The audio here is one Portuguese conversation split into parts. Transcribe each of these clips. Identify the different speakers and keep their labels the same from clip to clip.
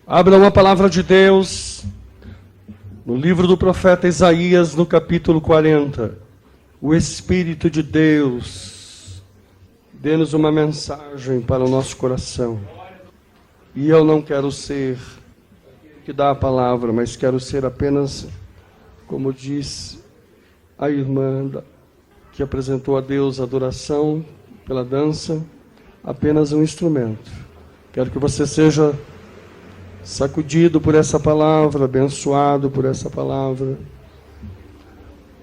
Speaker 1: Abra uma palavra de Deus no livro do profeta Isaías, no capítulo 40. O Espírito de Deus dê-nos uma mensagem para o nosso coração. E eu não quero ser que dá a palavra, mas quero ser apenas, como diz a irmã que apresentou a Deus a adoração pela dança, apenas um instrumento. Quero que você seja sacudido por essa palavra, abençoado por essa palavra.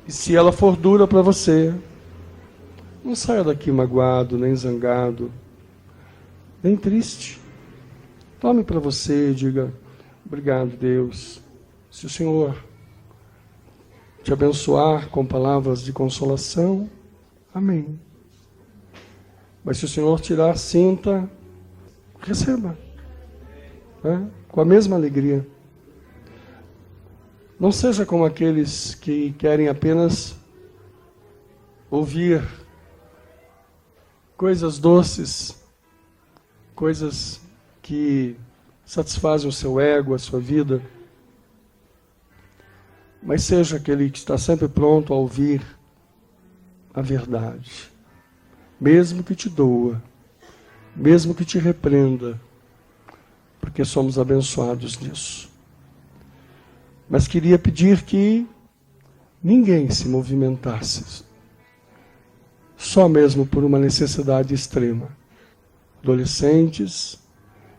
Speaker 1: E se ela for dura para você, não saia daqui magoado, nem zangado, nem triste. Tome para você e diga: obrigado, Deus. Se o Senhor te abençoar com palavras de consolação, amém. Mas se o Senhor tirar, sinta, receba. Com a mesma alegria. Não seja como aqueles que querem apenas ouvir coisas doces, coisas que satisfazem o seu ego, a sua vida. Mas seja aquele que está sempre pronto a ouvir a verdade. Mesmo que te doa, mesmo que te repreenda, porque somos abençoados nisso. Mas queria pedir que ninguém se movimentasse, só mesmo por uma necessidade extrema. Adolescentes,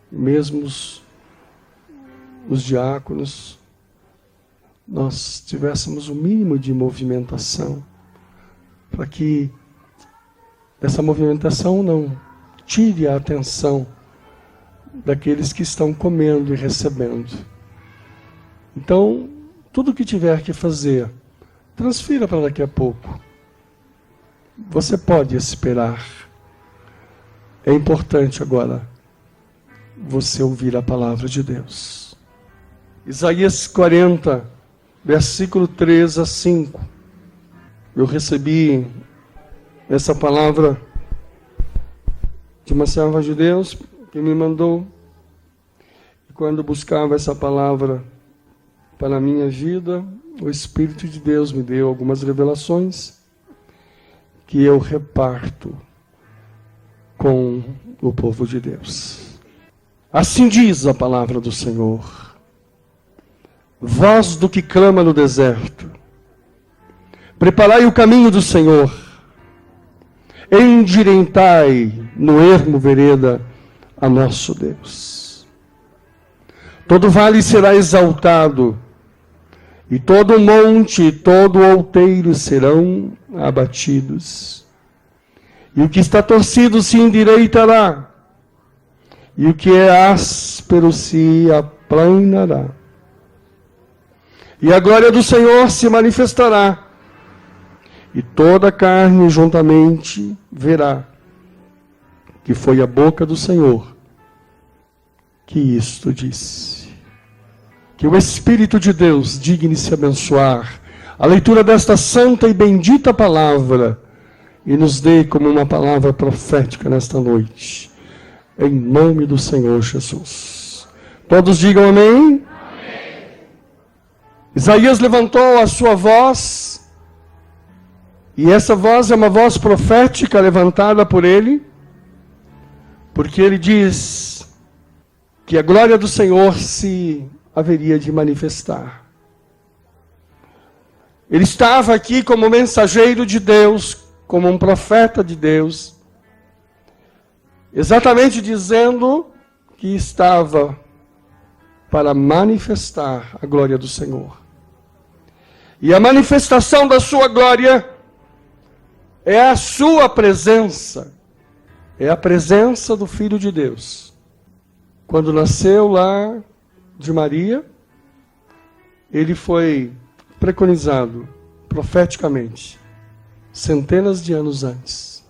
Speaker 1: mesmo os diáconos, nós tivéssemos o mínimo de movimentação, para que essa movimentação não tire a atenção daqueles que estão comendo e recebendo. Então, tudo que tiver que fazer, transfira para daqui a pouco. Você pode esperar. É importante agora você ouvir a palavra de Deus. Isaías 40, versículo 3 a 5. Eu recebi essa palavra de uma serva de Deus que me mandou. E quando buscava essa palavra para a minha vida, o Espírito de Deus me deu algumas revelações que eu reparto com o povo de Deus. Assim diz a palavra do Senhor: voz do que clama no deserto, preparai o caminho do Senhor, endireitai no ermo vereda a nosso Deus. Todo vale será exaltado, e todo monte e todo outeiro serão abatidos. E o que está torcido se endireitará, e o que é áspero se aplanará. E a glória do Senhor se manifestará, e toda a carne juntamente verá que foi a boca do Senhor que isto disse. Que o Espírito de Deus digne-se abençoar a leitura desta santa e bendita palavra e nos dê como uma palavra profética nesta noite, em nome do Senhor Jesus. Todos digam amém? Amém. Isaías levantou a sua voz, e essa voz é uma voz profética levantada por ele, porque ele diz que a glória do Senhor se haveria de manifestar. Ele estava aqui como mensageiro de Deus, como um profeta de Deus, exatamente dizendo que estava para manifestar a glória do Senhor. E a manifestação da sua glória é a sua presença, é a presença do Filho de Deus. Quando nasceu lá de Maria, ele foi preconizado profeticamente, centenas de anos antes.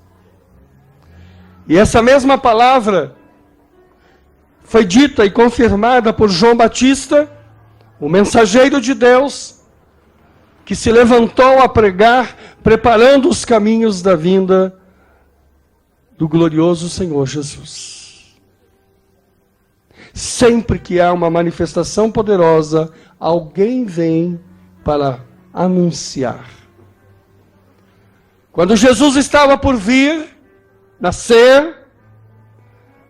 Speaker 1: E essa mesma palavra foi dita e confirmada por João Batista, o mensageiro de Deus, que se levantou a pregar, preparando os caminhos da vinda do glorioso Senhor Jesus. sempre que há uma manifestação poderosa, alguém vem para anunciar. Quando Jesus estava por vir, nascer,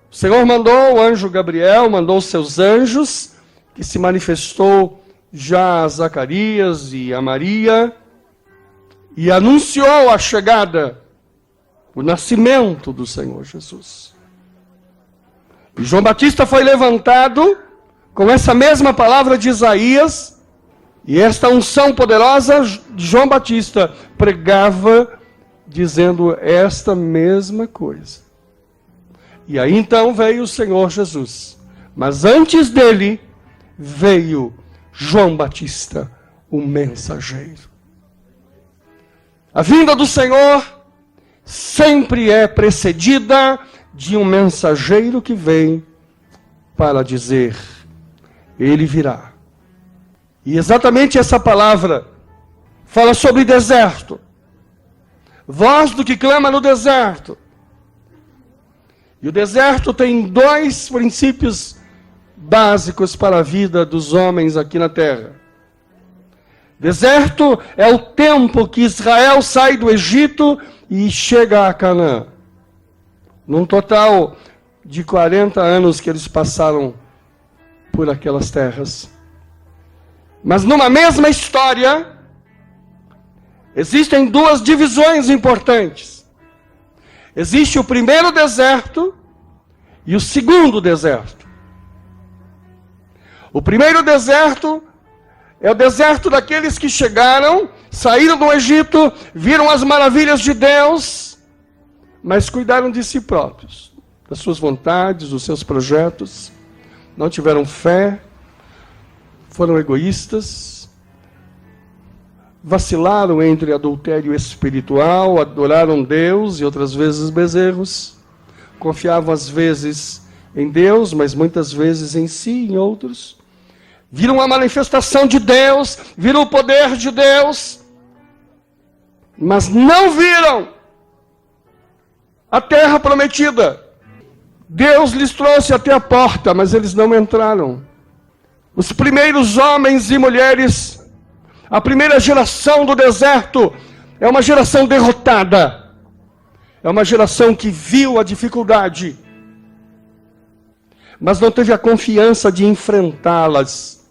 Speaker 1: o Senhor mandou o anjo Gabriel, mandou os seus anjos, que se manifestou já a Zacarias e a Maria, e anunciou a chegada, o nascimento do Senhor Jesus. E João Batista foi levantado com essa mesma palavra de Isaías, e esta unção poderosa de João Batista pregava, dizendo esta mesma coisa. E aí então veio o Senhor Jesus. Mas antes dele, veio João Batista, o mensageiro. A vinda do Senhor sempre é precedida de um mensageiro que vem para dizer, ele virá. E exatamente essa palavra fala sobre deserto. Voz do que clama no deserto. E o deserto tem dois princípios básicos para a vida dos homens aqui na terra. Deserto é o tempo que Israel sai do Egito e chega a Canaã. Num total de 40 anos que eles passaram por aquelas terras. Mas numa mesma história, existem duas divisões importantes. Existe o primeiro deserto e o segundo deserto. O primeiro deserto é o deserto daqueles que chegaram, saíram do Egito, viram as maravilhas de Deus, mas cuidaram de si próprios, das suas vontades, dos seus projetos, não tiveram fé, foram egoístas, vacilaram entre adultério espiritual, adoraram Deus e outras vezes bezerros, confiavam às vezes em Deus, mas muitas vezes em si e em outros, viram a manifestação de Deus, viram o poder de Deus, mas não viram a terra prometida. Deus lhes trouxe até a porta, mas eles não entraram. Os primeiros homens e mulheres, a primeira geração do deserto, é uma geração derrotada. É uma geração que viu a dificuldade, mas não teve a confiança de enfrentá-las.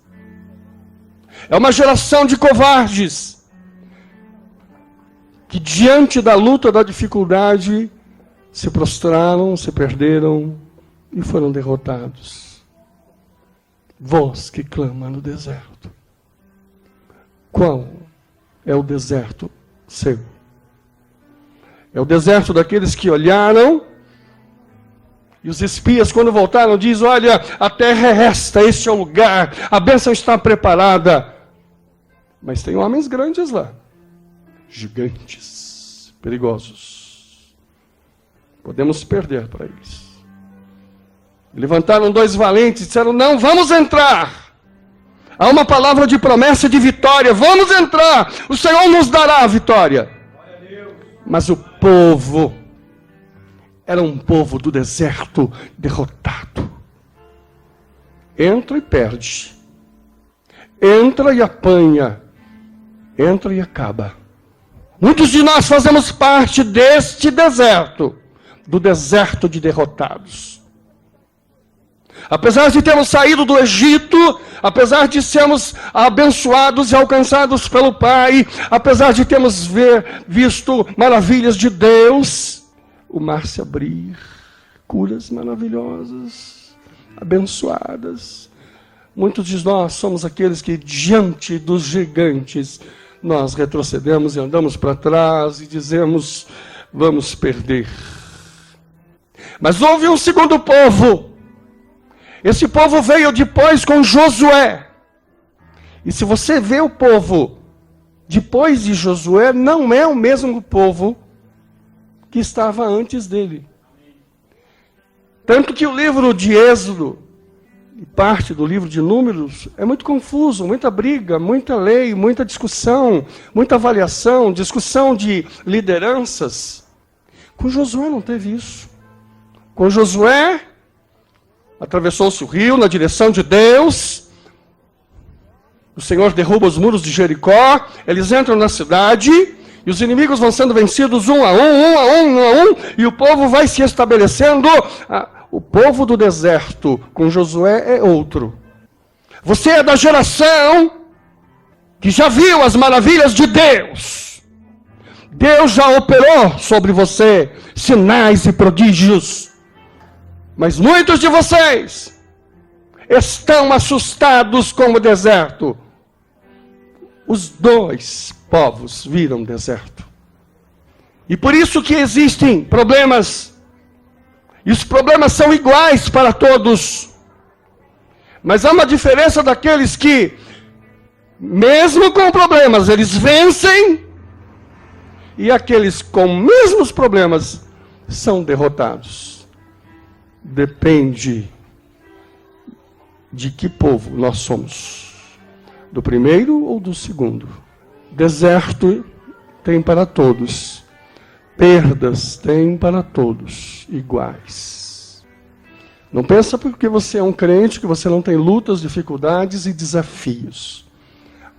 Speaker 1: É uma geração de covardes, que diante da luta, da dificuldade, se prostraram, se perderam e foram derrotados. Voz que clama no deserto. Qual é o deserto seu? É o deserto daqueles que olharam, e os espias, quando voltaram, dizem, olha, a terra é esta, este é o lugar, a bênção está preparada. Mas tem homens grandes lá, gigantes, perigosos. Podemos perder para eles. Levantaram dois valentes e disseram, não, vamos entrar. Há uma palavra de promessa e de vitória, vamos entrar, o Senhor nos dará a vitória. Mas o povo era um povo do deserto derrotado. Entra e perde. Entra e apanha. Entra e acaba. Muitos de nós fazemos parte deste deserto, do deserto de derrotados. Apesar de termos saído do Egito, apesar de sermos abençoados e alcançados pelo Pai, apesar de termos visto maravilhas de Deus, o mar se abrir, curas maravilhosas, abençoadas. Muitos de nós somos aqueles que, diante dos gigantes, nós retrocedemos e andamos para trás e dizemos, vamos perder. Mas houve um segundo povo. Esse povo veio depois com Josué. E se você vê o povo depois de Josué, não é o mesmo povo que estava antes dele. Tanto que o livro de Êxodo, e parte do livro de Números, é muito confuso, muita briga, muita lei, muita discussão, muita avaliação, discussão de lideranças. Com Josué não teve isso. Com Josué, Atravessou-se o rio na direção de Deus. O Senhor derruba os muros de Jericó. Eles entram na cidade e os inimigos vão sendo vencidos um a um. E o povo vai se estabelecendo. O povo do deserto com Josué é outro. Você é da geração que já viu as maravilhas de Deus. Deus já operou sobre você sinais e prodígios. Mas muitos de vocês estão assustados com o deserto. Os dois povos viram deserto. E por isso que existem problemas. E os problemas são iguais para todos. Mas há uma diferença daqueles que, mesmo com problemas, eles vencem. E aqueles com mesmos problemas são derrotados. Depende de que povo nós somos. Do primeiro ou do segundo. Deserto tem para todos. Perdas tem para todos iguais. Não pensa porque você é um crente que você não tem lutas, dificuldades e desafios.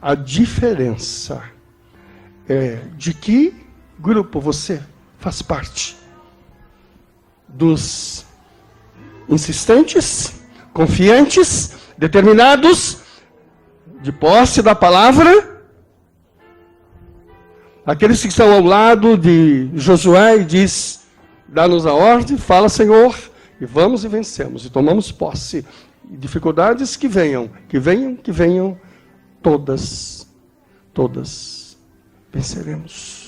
Speaker 1: A diferença é de que grupo você faz parte. Dos insistentes, confiantes, determinados, de posse da palavra. Aqueles que estão ao lado de Josué e diz, dá-nos a ordem, fala Senhor, e vamos e vencemos, e tomamos posse. E dificuldades que venham, todas venceremos.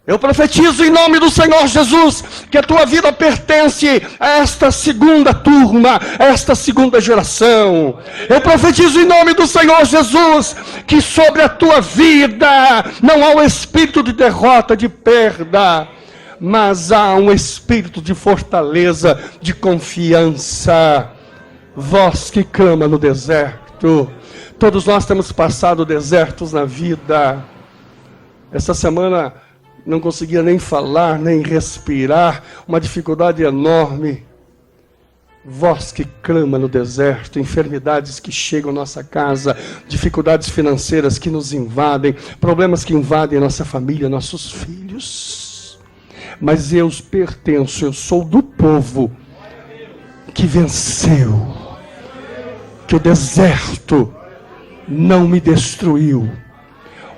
Speaker 1: Eu profetizo em nome do Senhor Jesus que a tua vida pertence a esta segunda turma, a esta segunda geração. Eu profetizo em nome do Senhor Jesus que sobre a tua vida não há um espírito de derrota, de perda, mas há um espírito de fortaleza, de confiança. Vós que clama no deserto. Todos nós temos passado desertos na vida. Essa semana não conseguia nem falar, nem respirar, uma dificuldade enorme. Voz que clama no deserto, enfermidades que chegam à nossa casa, dificuldades financeiras que nos invadem, problemas que invadem a nossa família, nossos filhos. Mas eu pertenço, eu sou do povo que venceu, que o deserto não me destruiu,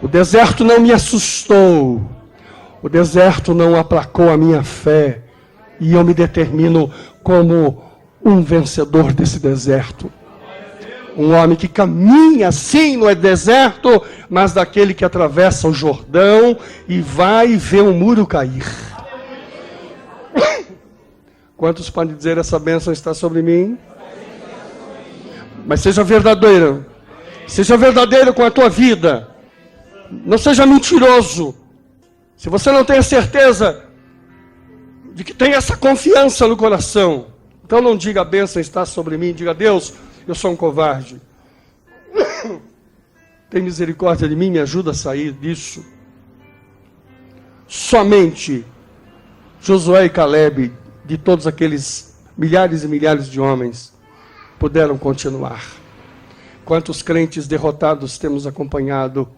Speaker 1: o deserto não me assustou, o deserto não aplacou a minha fé, e eu me determino como um vencedor desse deserto. Um homem que caminha assim no deserto, mas daquele que atravessa o Jordão e vai ver um muro cair. Quantos podem dizer essa bênção está sobre mim? Mas seja verdadeiro. Seja verdadeiro com a tua vida. Não seja mentiroso. Se você não tem a certeza de que tem essa confiança no coração, então não diga a bênção está sobre mim, diga Deus, eu sou um covarde. Tem misericórdia de mim, me ajuda a sair disso. Somente Josué e Calebe, de todos aqueles milhares e milhares de homens, puderam continuar. Quantos crentes derrotados temos acompanhado?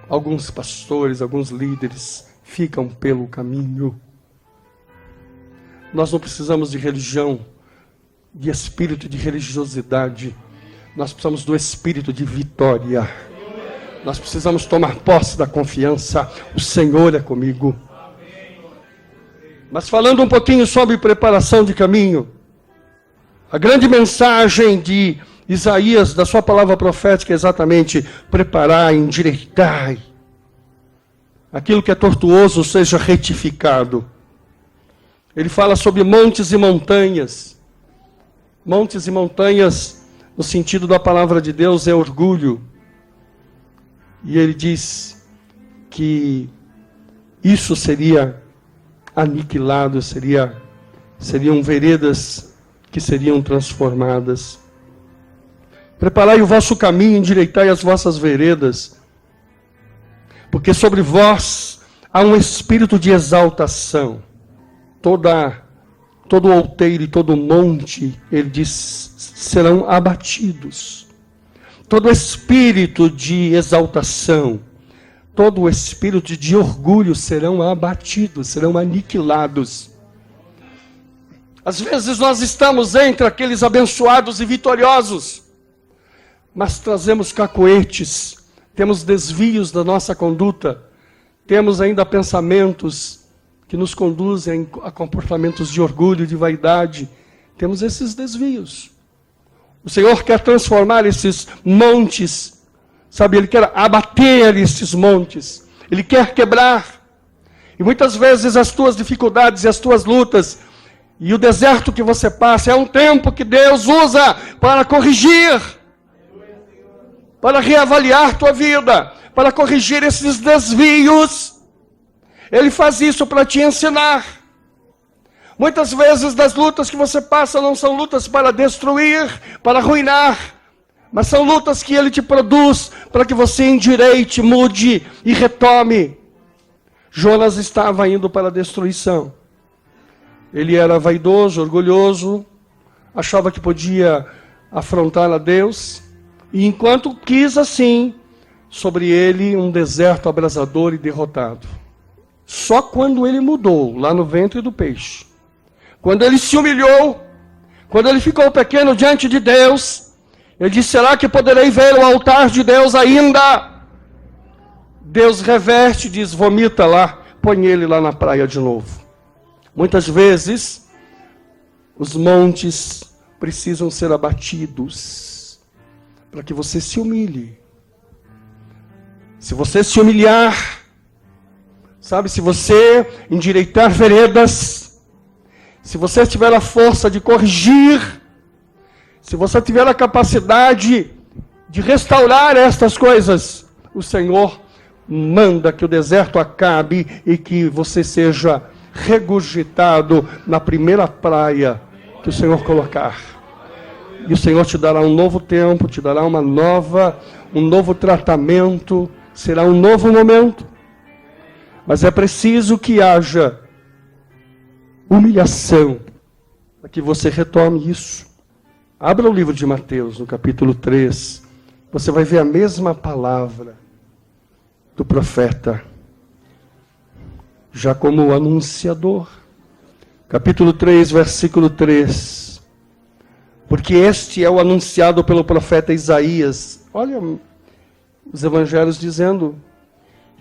Speaker 1: Alguns pastores, alguns líderes ficam pelo caminho. Nós não precisamos de religião, de espírito de religiosidade. Nós precisamos do espírito de vitória. Nós precisamos tomar posse da confiança. O Senhor é comigo. Mas falando um pouquinho sobre preparação de caminho, a grande mensagem de Isaías, da sua palavra profética, é exatamente preparar, endireitar. Aquilo que é tortuoso seja retificado. Ele fala sobre montes e montanhas. Montes e montanhas, no sentido da palavra de Deus, é orgulho. E ele diz que isso seria aniquilado, seriam veredas que seriam transformadas. Preparai o vosso caminho, endireitai as vossas veredas, porque sobre vós há um espírito de exaltação. Toda todo outeiro e todo monte, ele diz, serão abatidos. Todo espírito de exaltação, todo espírito de orgulho serão abatidos, serão aniquilados. Às vezes nós estamos entre aqueles abençoados e vitoriosos, mas trazemos cacoetes, temos desvios da nossa conduta, temos ainda pensamentos que nos conduzem a comportamentos de orgulho, de vaidade. Temos esses desvios. O Senhor quer transformar esses montes, sabe? Ele quer abater esses montes. Ele quer quebrar. E muitas vezes as tuas dificuldades e as tuas lutas, e o deserto que você passa, é um tempo que Deus usa para corrigir, para reavaliar tua vida, para corrigir esses desvios. Ele faz isso para te ensinar. Muitas vezes das lutas que você passa não são lutas para destruir, para arruinar, mas são lutas que Ele te produz para que você endireite, mude e retome. Jonas estava indo para a destruição. Ele era vaidoso, orgulhoso, achava que podia afrontar a Deus, e enquanto quis assim, sobre ele um deserto abrasador e derrotado. Só quando ele mudou, lá no ventre do peixe, quando ele se humilhou, quando ele ficou pequeno diante de Deus, ele disse, será que poderei ver o altar de Deus ainda? Deus reverte, diz, vomita lá, põe ele lá na praia de novo. Muitas vezes, os montes precisam ser abatidos, para que você se humilhe. Se você se humilhar, sabe, se você endireitar veredas, se você tiver a força de corrigir, se você tiver a capacidade de restaurar estas coisas, o Senhor manda que o deserto acabe e que você seja regurgitado na primeira praia que o Senhor colocar. E o Senhor te dará um novo tempo, te dará um novo tratamento, será um novo momento. Mas é preciso que haja humilhação para que você retome isso. Abra o livro de Mateus, no capítulo 3. Você vai ver a mesma palavra do profeta, já como anunciador. Capítulo 3, versículo 3. Porque este é o anunciado pelo profeta Isaías. Olha os evangelhos dizendo,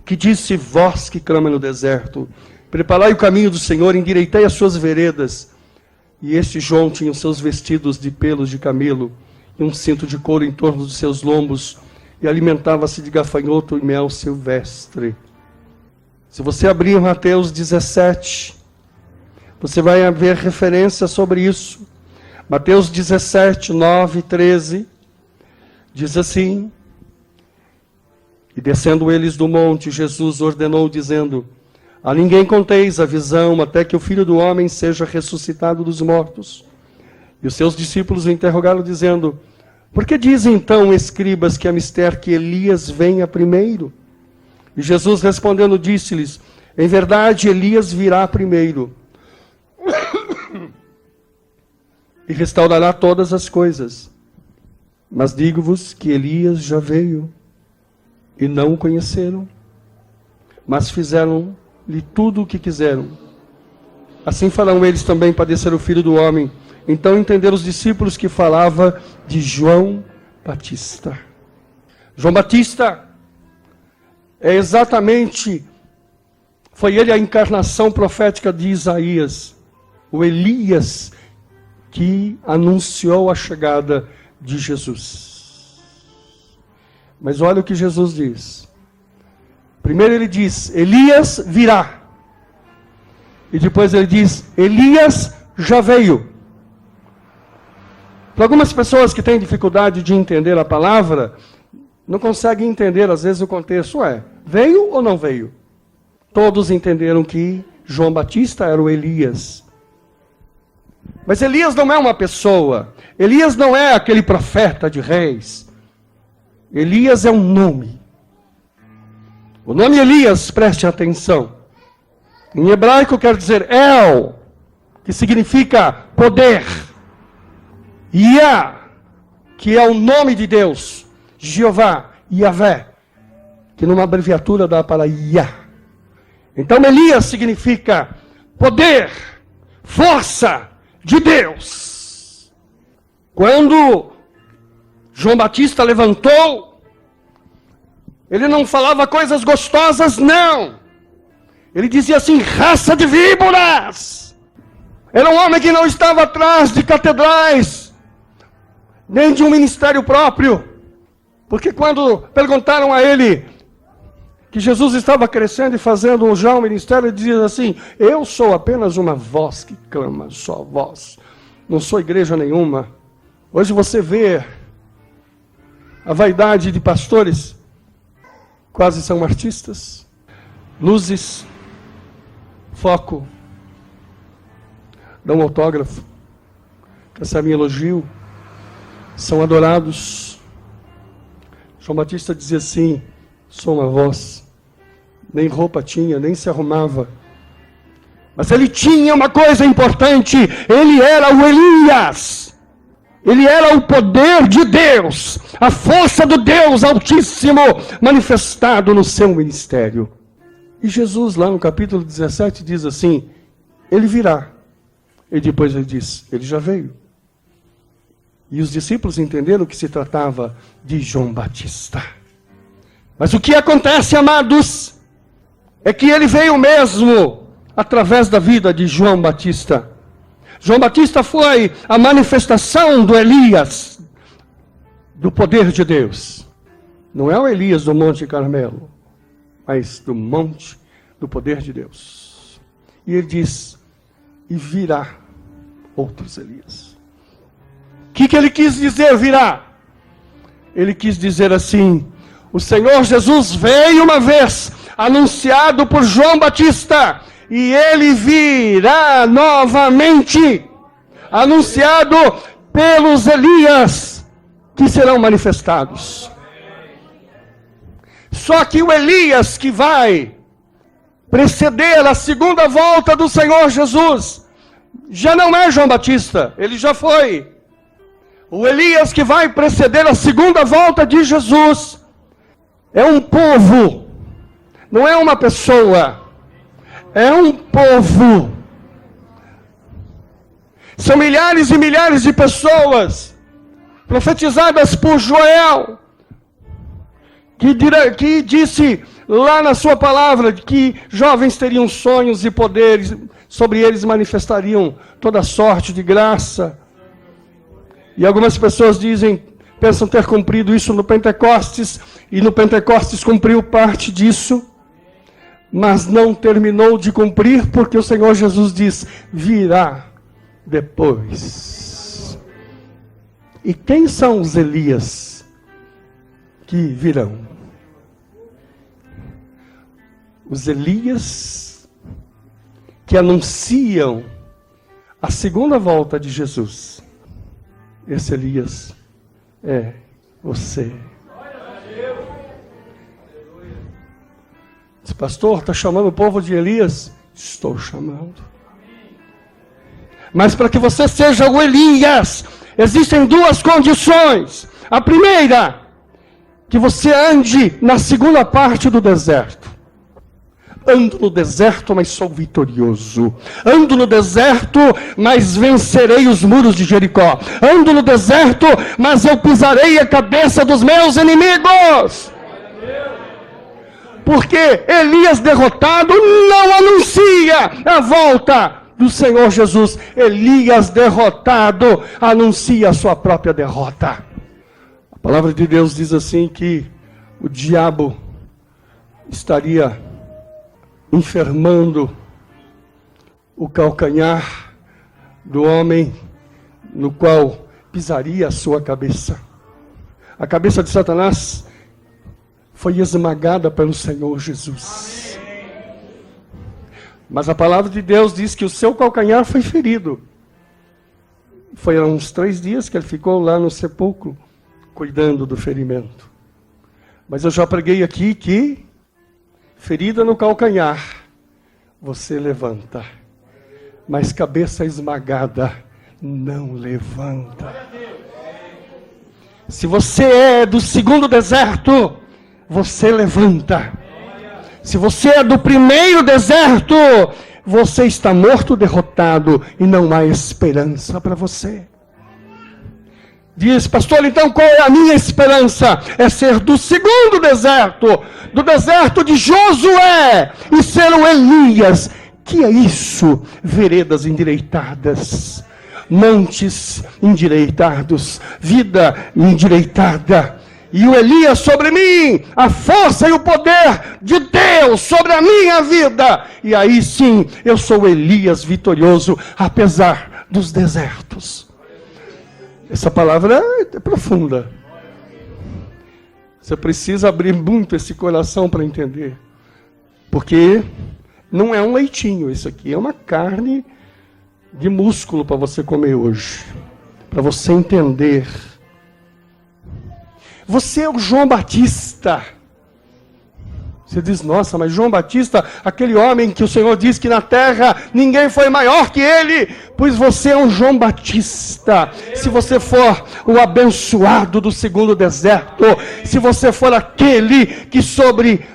Speaker 1: que disse, vós que clama no deserto, preparai o caminho do Senhor, endireitei as suas veredas. E este João tinha os seus vestidos de pelos de camelo, e um cinto de couro em torno dos seus lombos, e alimentava-se de gafanhoto e mel silvestre. Se você abrir em Mateus 17, você vai ver referência sobre isso. Mateus 17, 9, 13, diz assim, e descendo eles do monte, Jesus ordenou, dizendo, a ninguém conteis a visão, até que o Filho do Homem seja ressuscitado dos mortos. E os seus discípulos o interrogaram, dizendo, por que dizem então, escribas, que é mister que Elias venha primeiro? E Jesus respondendo, disse-lhes, em verdade, Elias virá primeiro, e restaurará todas as coisas. Mas digo-vos que Elias já veio, e não o conheceram, mas fizeram-lhe tudo o que quiseram. Assim farão eles também padecer o Filho do Homem. Então entenderam os discípulos que falava de João Batista. João Batista é exatamente, foi ele a encarnação profética de Isaías, o Elias que anunciou a chegada de Jesus. Mas olha o que Jesus diz. Primeiro ele diz, Elias virá. E depois ele diz, Elias já veio. Para algumas pessoas que têm dificuldade de entender a palavra, não conseguem entender às vezes o contexto. Veio ou não veio? Todos entenderam que João Batista era o Elias. Mas Elias não é uma pessoa. Elias não é aquele profeta de reis. Elias é um nome. O nome Elias, preste atenção. Em hebraico quer dizer El, que significa poder. Yah, que é o nome de Deus. Jeová, Yahvé, que numa abreviatura dá para Yah. Então Elias significa poder, força de Deus. Quando João Batista levantou, ele não falava coisas gostosas, não. Ele dizia assim: raça de víboras. Era um homem que não estava atrás de catedrais, nem de um ministério próprio. Porque quando perguntaram a ele que Jesus estava crescendo e fazendo já um ministério, ele dizia assim: eu sou apenas uma voz que clama, só voz. Não sou igreja nenhuma. Hoje você vê a vaidade de pastores, quase são artistas. Luzes, foco, dá um autógrafo, recebem elogio, são adorados. João Batista dizia assim: sou uma voz. Nem roupa tinha, nem se arrumava. Mas ele tinha uma coisa importante: ele era o Elias. Ele era o poder de Deus, a força do Deus Altíssimo manifestado no seu ministério. E Jesus, lá no capítulo 17, diz assim: ele virá. E depois ele diz: ele já veio. E os discípulos entenderam que se tratava de João Batista. Mas o que acontece, amados, é que ele veio mesmo através da vida de João Batista. João Batista foi a manifestação do Elias, do poder de Deus. Não é o Elias do Monte Carmelo, mas do monte do poder de Deus. E ele diz: e virá outros Elias. O que ele quis dizer, virá? Ele quis dizer assim: o Senhor Jesus veio uma vez, anunciado por João Batista, e ele virá novamente, anunciado pelos Elias, que serão manifestados. Só que o Elias que vai preceder a segunda volta do Senhor Jesus, já não é João Batista, ele já foi. O Elias que vai preceder a segunda volta de Jesus, é um povo, não é uma pessoa. É um povo. São milhares e milhares de pessoas profetizadas por Joel, que disse lá na sua palavra que jovens teriam sonhos e poderes, sobre eles manifestariam toda sorte de graça. E algumas pessoas pensam ter cumprido isso no Pentecostes, e no Pentecostes cumpriu parte disso. Mas não terminou de cumprir, porque o Senhor Jesus diz: virá depois. E quem são os Elias que virão? Os Elias que anunciam a segunda volta de Jesus. Esse Elias é você. Pastor, está chamando o povo de Elias? Estou chamando. Mas para que você seja o Elias, existem duas condições. A primeira, que você ande na segunda parte do deserto. Ando no deserto, mas sou vitorioso. Ando no deserto, mas vencerei os muros de Jericó. Ando no deserto, mas eu pisarei a cabeça dos meus inimigos. Porque Elias derrotado não anuncia a volta do Senhor Jesus. Elias derrotado anuncia a sua própria derrota. A palavra de Deus diz assim que o diabo estaria enfermando o calcanhar do homem no qual pisaria a sua cabeça. A cabeça de Satanás foi esmagada pelo Senhor Jesus. Mas a palavra de Deus diz que o seu calcanhar foi ferido. Foi há uns 3 dias que ele ficou lá no sepulcro, cuidando do ferimento. Mas eu já preguei aqui que, ferida no calcanhar, você levanta. mas cabeça esmagada não levanta. Se você é do segundo deserto, você levanta. Se você é do primeiro deserto, você está morto, derrotado, e não há esperança para você. Diz, pastor, então qual é a minha esperança? É ser do segundo deserto, do deserto de Josué, e ser o Elias. Que é isso? Veredas endireitadas, montes endireitados, vida endireitada. E o Elias sobre mim, a força e o poder de Deus sobre a minha vida. E aí sim, eu sou o Elias vitorioso, apesar dos desertos. Essa palavra é profunda. Você precisa abrir muito esse coração para entender. Porque não é um leitinho, isso aqui é uma carne de músculo para você comer hoje. Para você entender. Você é o João Batista. Você diz, nossa, mas João Batista, aquele homem que o Senhor diz que na terra ninguém foi maior que ele, pois você é um João Batista. Se você for o abençoado do segundo deserto, se você for aquele que sobre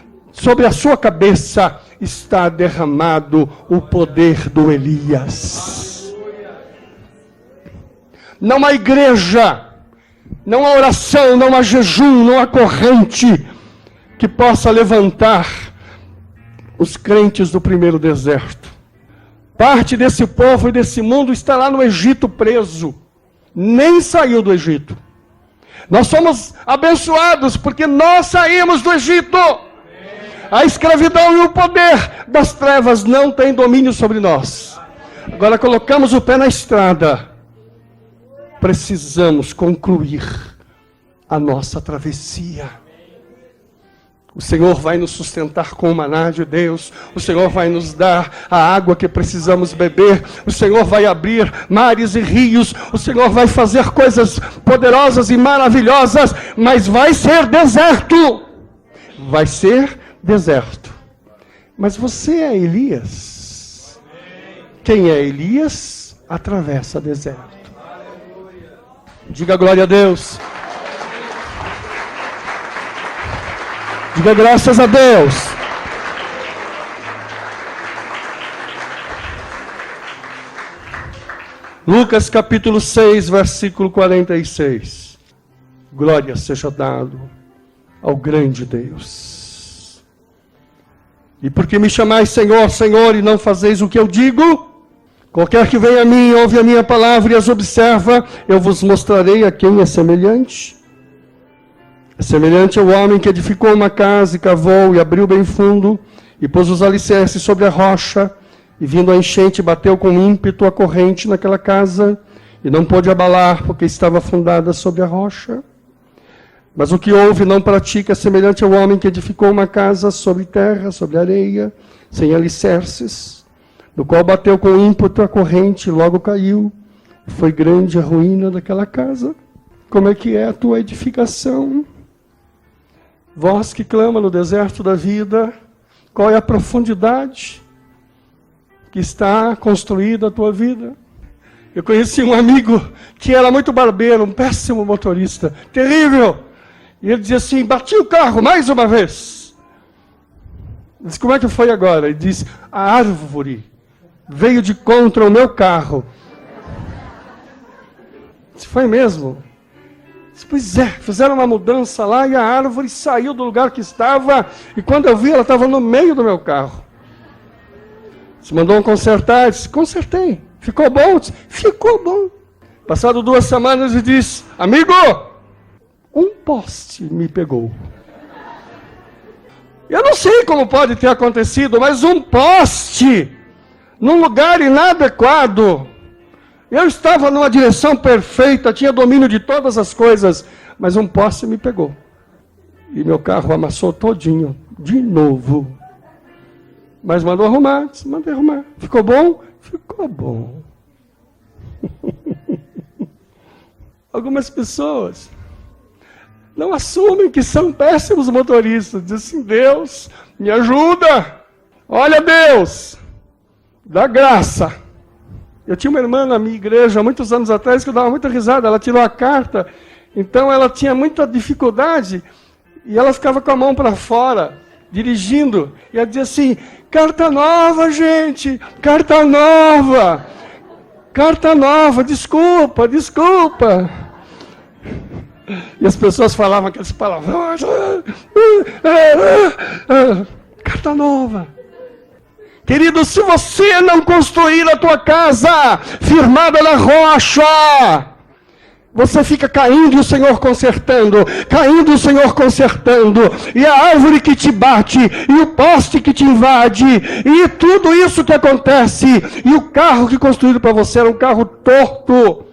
Speaker 1: a sua cabeça está derramado o poder do Elias. Não há igreja, não há oração, não há jejum, não há corrente que possa levantar os crentes do primeiro deserto. Parte desse povo e desse mundo está lá no Egito preso. Nem saiu do Egito. Nós somos abençoados porque nós saímos do Egito. A escravidão e o poder das trevas não têm domínio sobre nós. Agora colocamos o pé na estrada. Precisamos concluir a nossa travessia. O Senhor vai nos sustentar com o maná de Deus. O Senhor vai nos dar a água que precisamos beber. O Senhor vai abrir mares e rios. O Senhor vai fazer coisas poderosas e maravilhosas. Mas vai ser deserto. Vai ser deserto. Mas você é Elias. Quem é Elias, atravessa deserto. Diga glória a Deus. Diga graças a Deus. Lucas capítulo 6, versículo 46. Glória seja dado ao grande Deus. E porque me chamais Senhor, Senhor, e não fazeis o que eu digo? Qualquer que venha a mim, ouve a minha palavra e as observa, eu vos mostrarei a quem é semelhante. É semelhante ao homem que edificou uma casa e cavou e abriu bem fundo e pôs os alicerces sobre a rocha, e vindo a enchente bateu com ímpeto a corrente naquela casa e não pôde abalar porque estava fundada sobre a rocha. Mas o que ouve não pratica é semelhante ao homem que edificou uma casa sobre terra, sobre areia, sem alicerces, no qual bateu com ímpeto a corrente e logo caiu. Foi grande a ruína daquela casa. Como é que é a tua edificação? Voz que clama no deserto da vida, qual é a profundidade que está construída a tua vida? Eu conheci um amigo que era muito barbeiro, um péssimo motorista, terrível. E ele dizia assim, bati o carro mais uma vez. Eu disse, como é que foi agora? Ele disse, a árvore veio de contra o meu carro. Isso foi mesmo? Pois é, fizeram uma mudança lá e a árvore saiu do lugar que estava, e quando eu vi, ela estava no meio do meu carro. Se mandou consertar, eu disse, consertei. Ficou bom? Disse, ficou bom. Passado 2 semanas, ele disse, amigo, um poste me pegou. Eu não sei como pode ter acontecido, mas um poste, num lugar inadequado. Eu estava numa direção perfeita, tinha domínio de todas as coisas, mas um poste me pegou. E meu carro amassou todinho, de novo. Mas mandou arrumar, disse, mandei arrumar. Ficou bom? Ficou bom. Algumas pessoas não assumem que são péssimos motoristas. Dizem assim, Deus, me ajuda. Olha Deus, dá graça. Eu tinha uma irmã na minha igreja, há muitos anos atrás, que eu dava muita risada. Ela tirou a carta, então ela tinha muita dificuldade, e ela ficava com a mão para fora, dirigindo, e ela dizia assim, carta nova, gente, carta nova, desculpa. E as pessoas falavam aqueles palavrões, carta nova. Querido, se você não construir a tua casa firmada na rocha, você fica caindo e o Senhor consertando, e a árvore que te bate, e o poste que te invade, e tudo isso que acontece, e o carro que construíram para você era um carro torto.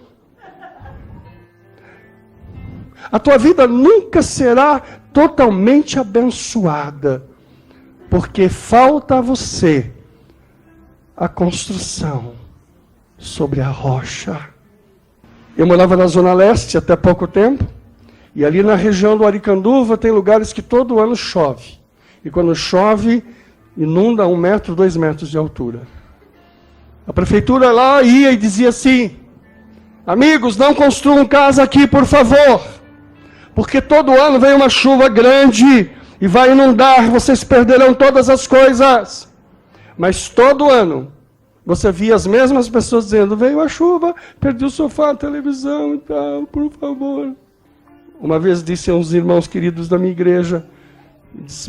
Speaker 1: A tua vida nunca será totalmente abençoada, porque falta a você a construção sobre a rocha. Eu morava na Zona Leste até pouco tempo, e ali na região do Aricanduva tem lugares que todo ano chove. E quando chove, inunda 1 metro, 2 metros de altura. A prefeitura lá ia e dizia assim, amigos, não construam casa aqui, por favor, porque todo ano vem uma chuva grande e vai inundar, vocês perderão todas as coisas. Mas todo ano, você via as mesmas pessoas dizendo, veio a chuva, perdi o sofá, a televisão e tal, por favor. Uma vez disse a uns irmãos queridos da minha igreja,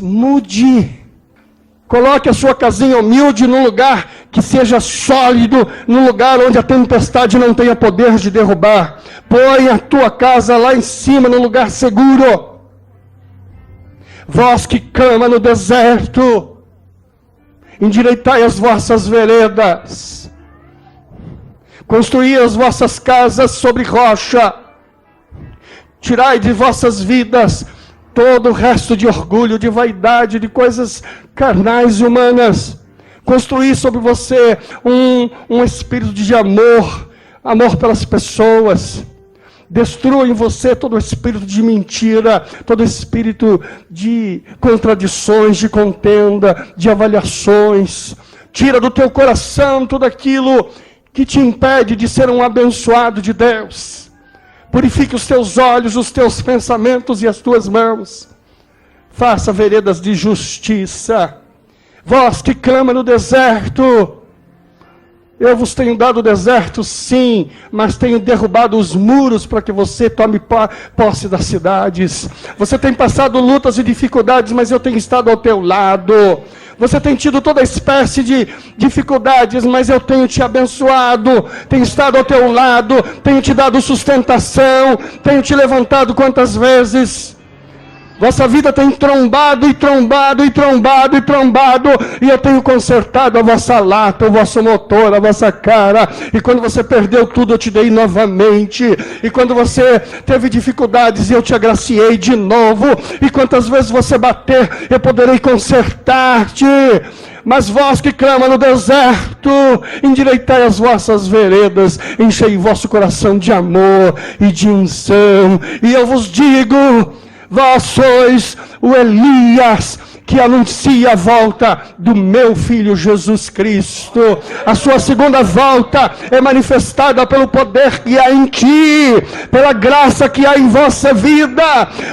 Speaker 1: mude, coloque a sua casinha humilde num lugar que seja sólido, num lugar onde a tempestade não tenha poder de derrubar. Põe a tua casa lá em cima, num lugar seguro. Vós que clama no deserto, endireitai as vossas veredas, construí as vossas casas sobre rocha, tirai de vossas vidas todo o resto de orgulho, de vaidade, de coisas carnais e humanas. Construí sobre você um espírito de amor pelas pessoas. Destrua em você todo o espírito de mentira, todo o espírito de contradições, de contenda, de avaliações. Tira do teu coração tudo aquilo que te impede de ser um abençoado de Deus. Purifique os teus olhos, os teus pensamentos e as tuas mãos. Faça veredas de justiça. Vós que clama no deserto, eu vos tenho dado o deserto, sim, mas tenho derrubado os muros para que você tome posse das cidades. Você tem passado lutas e dificuldades, mas eu tenho estado ao teu lado. Você tem tido toda espécie de dificuldades, mas eu tenho te abençoado, tenho estado ao teu lado, tenho te dado sustentação, tenho te levantado quantas vezes. Vossa vida tem trombado, e eu tenho consertado a vossa lata, o vosso motor, a vossa cara, e quando você perdeu tudo, eu te dei novamente, e quando você teve dificuldades, eu te agraciei de novo, e quantas vezes você bater, eu poderei consertar-te. Mas vós que clama no deserto, endireitai as vossas veredas, enchei vosso coração de amor e de unção, e eu vos digo, vós sois o Elias que anuncia a volta do meu Filho Jesus Cristo. A sua segunda volta é manifestada pelo poder que há em ti, pela graça que há em vossa vida.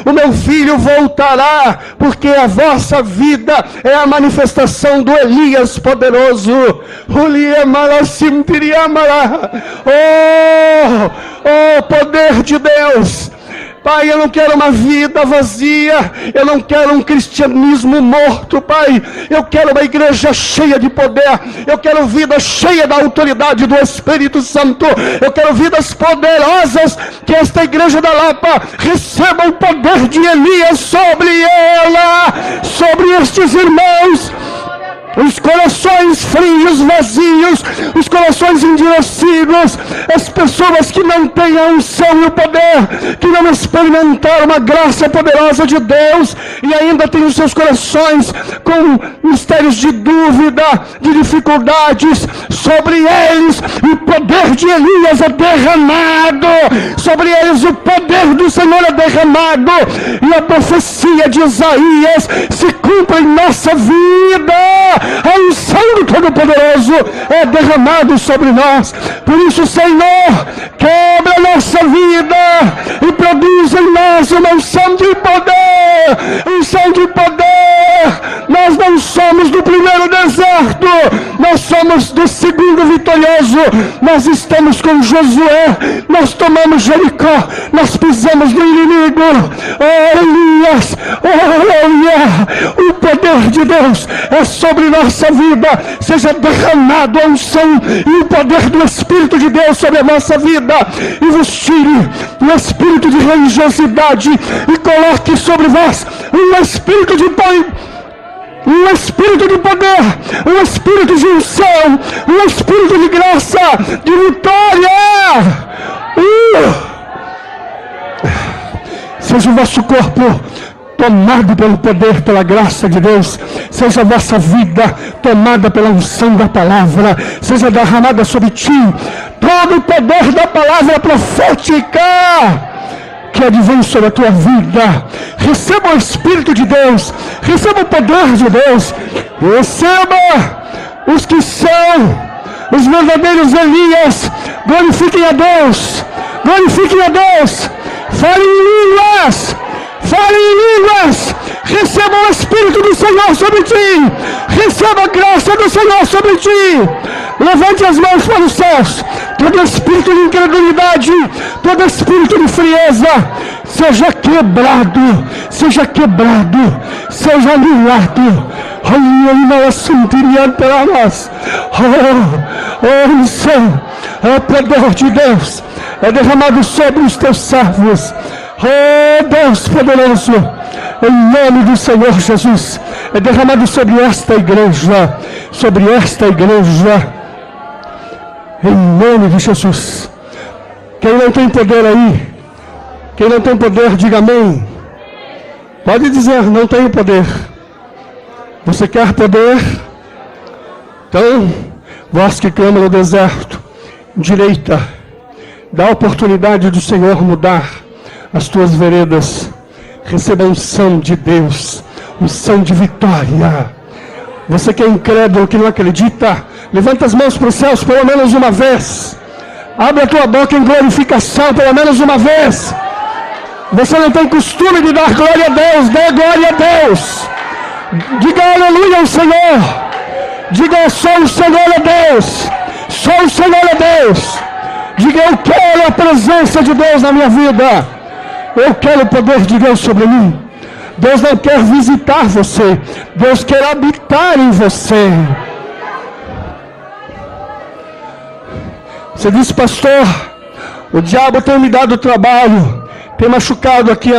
Speaker 1: O meu Filho voltará, porque a vossa vida é a manifestação do Elias poderoso. Oh, poder de Deus! Pai, eu não quero uma vida vazia, eu não quero um cristianismo morto, Pai, eu quero uma igreja cheia de poder, eu quero vida cheia da autoridade do Espírito Santo, eu quero vidas poderosas, que esta igreja da Lapa receba o poder de Elias sobre ela, sobre estes irmãos. Os corações frios, vazios, os corações endurecidos, as pessoas que não têm a unção e o poder, que não experimentaram uma graça poderosa de Deus, e ainda têm os seus corações com mistérios de dúvida, de dificuldades, sobre eles o poder de Elias é derramado, sobre eles o poder do Senhor é derramado, e a profecia de Isaías se cumpre em nossa vida. A unção do Todo-Poderoso é derramado sobre nós. Por isso, Senhor, quebra a nossa vida e produz em nós uma unção de poder. Unção de poder. Nós não somos do primeiro deserto, nós somos do segundo vitorioso. Nós estamos com Josué, nós tomamos Jericó, nós pisamos no inimigo. Oh Elias, oh, o poder de Deus é sobre nossa vida. Seja derramado a unção e o poder do Espírito de Deus sobre a nossa vida, e vos tire o espírito de religiosidade e coloque sobre vós um espírito de um espírito de poder, um espírito de unção, um espírito de graça, de vitória. Seja o vosso corpo tomado pelo poder, pela graça de Deus. Seja a vossa vida tomada pela unção da palavra. Seja derramada sobre ti todo o poder da palavra profética que advém sobre a tua vida. Receba o Espírito de Deus, receba o poder de Deus, receba os que são os verdadeiros Elias. Glorifiquem a Deus, glorifiquem a Deus. Falem em línguas, falem em línguas. Receba o Espírito do Senhor sobre ti, receba a graça do Senhor sobre ti. Levante as mãos para os céus. Todo espírito de incredulidade, todo espírito de frieza, seja quebrado, seja quebrado, seja anulado. Unção, o poder de Deus é derramado sobre os teus servos. Oh Deus poderoso, em nome do Senhor Jesus, é derramado sobre esta igreja, sobre esta igreja, em nome de Jesus. Quem não tem poder aí, quem não tem poder, diga amém. Pode dizer, não tenho poder. Você quer poder? Então, vós que clamam no deserto, direita, dá a oportunidade do Senhor mudar as tuas veredas. Receba a unção de Deus, unção de vitória. Você que é incrédulo, que não acredita, levanta as mãos para os céus pelo menos uma vez. Abre a tua boca em glorificação pelo menos uma vez. Você não tem costume de dar glória a Deus, dê glória a Deus. Diga aleluia ao Senhor. Diga só o Senhor é Deus, só o Senhor é Deus. Diga eu quero a presença de Deus na minha vida, eu quero o poder de Deus sobre mim. Deus não quer visitar você, Deus quer habitar em você. Você disse, pastor, o diabo tem me dado trabalho, tem machucado aqui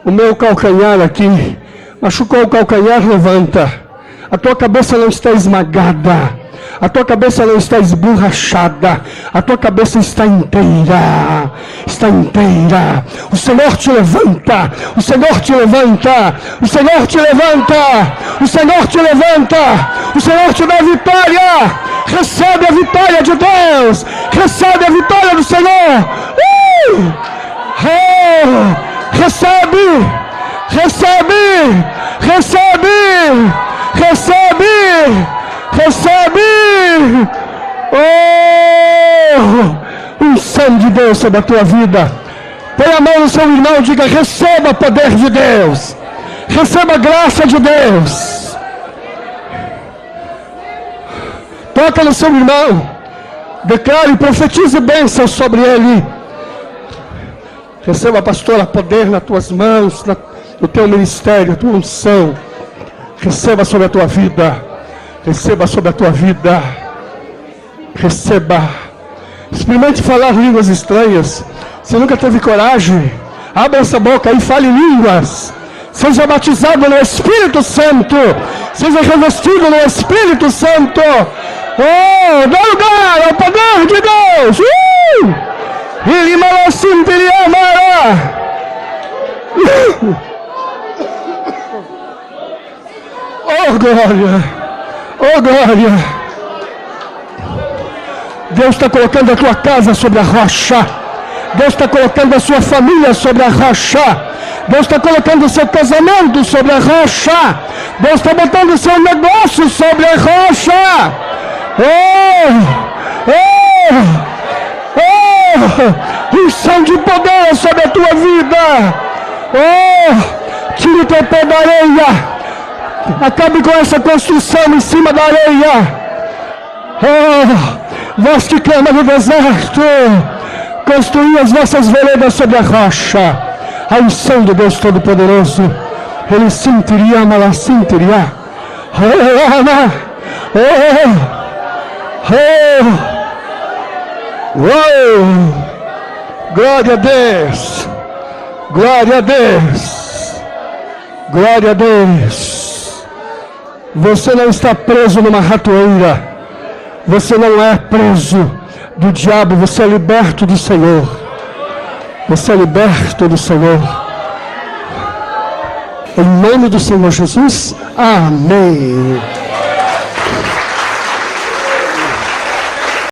Speaker 1: o meu calcanhar aqui. Machucou o calcanhar, levanta. A tua cabeça não está esmagada, a tua cabeça não está esborrachada, a tua cabeça está inteira, está inteira. O Senhor te levanta, o Senhor te levanta, o Senhor te levanta, o Senhor te levanta, o Senhor te dá vitória. Recebe a vitória de Deus, recebe a vitória do Senhor. Recebe, recebe, recebe, recebe, recebe. Unção de Deus sobre a tua vida. Põe a mão no seu irmão e diga, receba o poder de Deus, receba a graça de Deus. Toca no seu irmão, declare e profetize bênçãos sobre ele. Receba, pastora, poder nas tuas mãos, no teu ministério, a tua unção. Receba sobre a tua vida, receba sobre a tua vida, receba. Experimente falar línguas estranhas. Você nunca teve coragem? Abra essa boca e fale línguas. Seja batizado no Espírito Santo, seja revestido no Espírito Santo. Dá lugar ao poder de Deus. Ele malasim amara. Oh glória, oh glória. Deus está colocando a tua casa sobre a rocha. Deus está colocando a sua família sobre a rocha. Deus está colocando o seu casamento sobre a rocha. Deus está botando o seu negócio sobre a rocha. Unção de poder sobre a tua vida. Tire o teu pé da areia. Acabe com essa construção em cima da areia. Vós que clama no deserto, construí as vossas veredas sobre a rocha. A unção do Deus Todo-Poderoso. Ele sentiria, ela sentiria. Glória a Deus. Glória a Deus. Glória a Deus. Você não está preso numa ratoeira. Você não é preso do diabo. Você é liberto do Senhor. Você é liberto do Senhor. Em nome do Senhor Jesus. Amém.